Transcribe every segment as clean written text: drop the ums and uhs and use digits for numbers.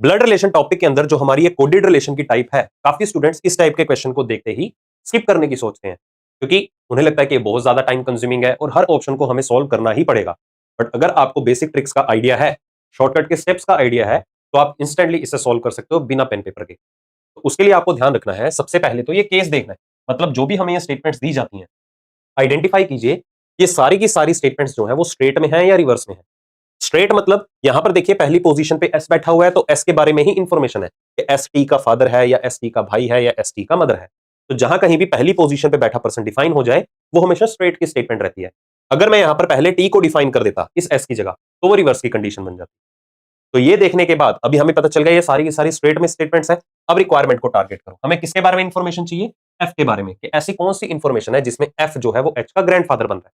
Blood relation topic के अंदर जो हमारी ये कोडेड रिलेशन की टाइप है, काफी स्टूडेंट्स इस टाइप के क्वेश्चन को देखते ही स्किप करने की सोचते हैं, क्योंकि उन्हें लगता है कि ये बहुत ज्यादा टाइम कंज्यूमिंग है और हर ऑप्शन को हमें सॉल्व करना ही पड़ेगा। बट अगर आपको बेसिक ट्रिक्स का आइडिया है, शॉर्टकट के स्टेप्स का आइडिया है, तो आप इंस्टेंटली इसे सॉल्व कर सकते हो बिना पेन पेपर के। तो उसके लिए आपको ध्यान रखना है, सबसे पहले तो ये केस देखना है, मतलब जो भी हमें ये स्टेटमेंट्स दी जाती हैं, आइडेंटिफाई कीजिए ये सारी की सारी स्टेटमेंट्स जो है वो स्ट्रेट में है या रिवर्स में है। स्ट्रेट मतलब यहां पर देखिए पहली पोजीशन पे एस बैठा हुआ है, तो एस के बारे में ही इंफॉर्मेशन है कि एस टी का फादर है या एस टी का भाई है या एस टी का मदर है। तो जहां कहीं भी पहली पोजीशन पे बैठा पर्सन डिफाइन हो जाए, वो हमेशा स्ट्रेट की स्टेटमेंट रहती है। अगर मैं यहां पर पहले टी को डिफाइन कर देता इस एस की जगह, तो वो रिवर्स की कंडीशन बन जाती। तो ये देखने के बाद अभी हमें पता चल गया ये सारी की सारी स्ट्रेट में स्टेटमेंट्स है। अब रिक्वायरमेंट को टारगेट करो, हमें किसके बारे में इंफॉर्मेशन चाहिए? एफ के बारे में, कि ऐसी कौन सी इंफॉर्मेशन है जिसमें एफ जो है वो एच का ग्रैंडफादर बन रहा है।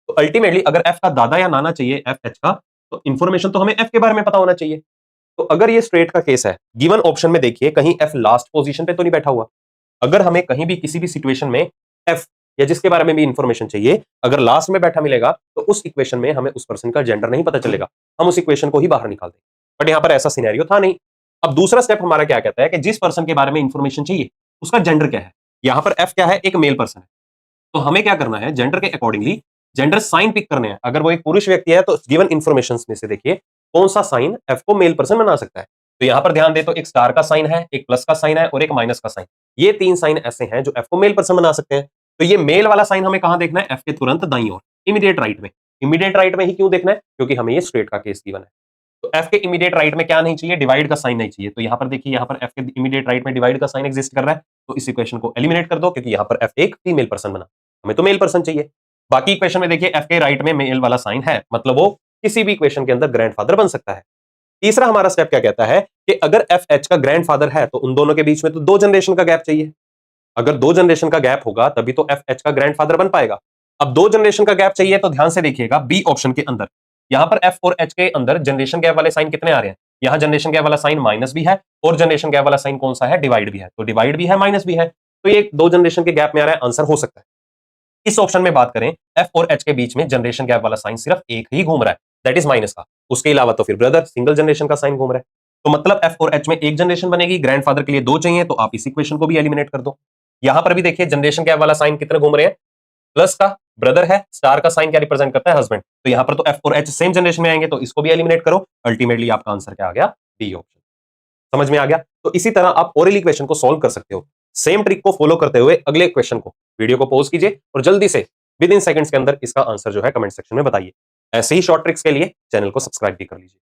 तो अल्टीमेटली अगर एफ का दादा या नाना चाहिए एफ एच का, तो इंफॉर्मेशन तो हमें एफ के बारे में पता होना चाहिए। तो अगर ये स्ट्रेट का केस है, गिवन ऑप्शन में देखिए कहीं एफ लास्ट पोजीशन पे तो नहीं बैठा हुआ। अगर हमें कहीं भी किसी भी सिचुएशन में एफ या जिसके बारे में भी इंफॉर्मेशन चाहिए अगर लास्ट में बैठा मिलेगा, तो उस इक्वेशन में हमें उस पर्सन का जेंडर नहीं पता चलेगा, हम उस इक्वेशन को ही बाहर निकाल देंगे। बट यहां पर ऐसा सिनेरियो था नहीं। अब दूसरा स्टेप हमारा क्या कहता है कि जिस पर्सन के बारे में इंफॉर्मेशन चाहिए उसका जेंडर क्या है। यहां पर एफ क्या है? एक मेल पर्सन है। तो हमें क्या करना है, जेंडर के अकॉर्डिंगली जेंडर साइन पिक करने हैं। अगर वो एक पुरुष व्यक्ति है तो गिवन इंफॉर्मेशन में से देखिए कौन सा साइन एफ को मेल पर्सन बना सकता है। तो यहां पर ध्यान दे तो एक स्टार का साइन है, एक प्लस का साइन है और एक माइनस का साइन। ये तीन साइन ऐसे हैं जो एफ को मेल पर्सन बना सकते हैं। तो ये मेल वाला साइन हमें कहां देखना है? एफ के तुरंत दाईं ओर, इमीडिएट राइट में। इमीडिएट राइट में ही क्यों देखना है? क्योंकि हमें ये स्ट्रेट का केस गिवन है। तो एफ के इमीडिएट राइट में क्या नहीं चाहिए? डिवाइड का साइन नहीं चाहिए। तो यहां पर देखिए यहां पर एफ के इमीडिएट राइट में डिवाइड का साइन एग्जिस्ट कर रहा है, तो इस इक्वेशन को एलिमिनेट कर दो, क्योंकि यहां पर एफ एक फीमेल पर्सन बना, हमें तो मेल पर्सन चाहिए। बाकी इक्वेशन में देखिए एफ के राइट में मेल वाला साइन है, मतलब वो किसी भी इक्वेशन के अंदर ग्रैंडफादर बन सकता है। तीसरा हमारा स्टेप क्या कहता है कि अगर एफ एच का ग्रैंडफादर है तो उन दोनों के बीच में तो 2 जनरेशन का गैप चाहिए। अगर 2 जनरेशन का गैप होगा तभी तो एफ एच का ग्रैंडफादर बन पाएगा। अब 2 जनरेशन का गैप चाहिए तो ध्यान से देखिएगा बी ऑप्शन के अंदर, यहां पर एफ और एच के अंदर जनरेशन गैप वाले साइन कितने आ रहे हैं? यहां जनरेशन गैप वाला साइन माइनस भी है और जनरेशन गैप वाला साइन कौन सा है? डिवाइड भी है। तो डिवाइड भी है, माइनस भी है, तो ये 2 जनरेशन के गैप में आ रहा है, आंसर हो सकता है। इस ऑप्शन में बात करें, एफ और एच के बीच में जनरेशन गैप वाला साइन सिर्फ एक ही घूम रहा है, दैट इज माइनस का। उसके अलावा तो फिर ब्रदर सिंगल जनरेशन का साइन घूम रहा है। तो मतलब एफ और एच में एक जनरेशन बनेगी, ग्रैंडफादर के लिए 2 चाहिए, तो आप इस इक्वेशन को भी एलिमिनेट कर दो। यहां पर भी देखिए जनरेशन गैप वाला साइन कितने घूम रहे हैं? प्लस का, ब्रदर है, स्टार का साइन क्या रिप्रेजेंट करता है? हस्बैंड। तो यहां पर तो एफ और एच सेम जनरेशन में आएंगे, तो इसको भी एलिमिनेट करो। अल्टीमेटली आपका आंसर क्या आ गया? D option. समझ में आ गया? तो इसी तरह आप ओरल इक्वेशन को सॉल्व कर सकते हो, सेम ट्रिक को फॉलो करते हुए। अगले क्वेश्चन को, वीडियो को पॉज कीजिए और जल्दी से विद इन सेकंड्स के अंदर इसका आंसर जो है कमेंट सेक्शन में बताइए। ऐसे ही शॉर्ट ट्रिक्स के लिए चैनल को सब्सक्राइब भी कर लीजिए।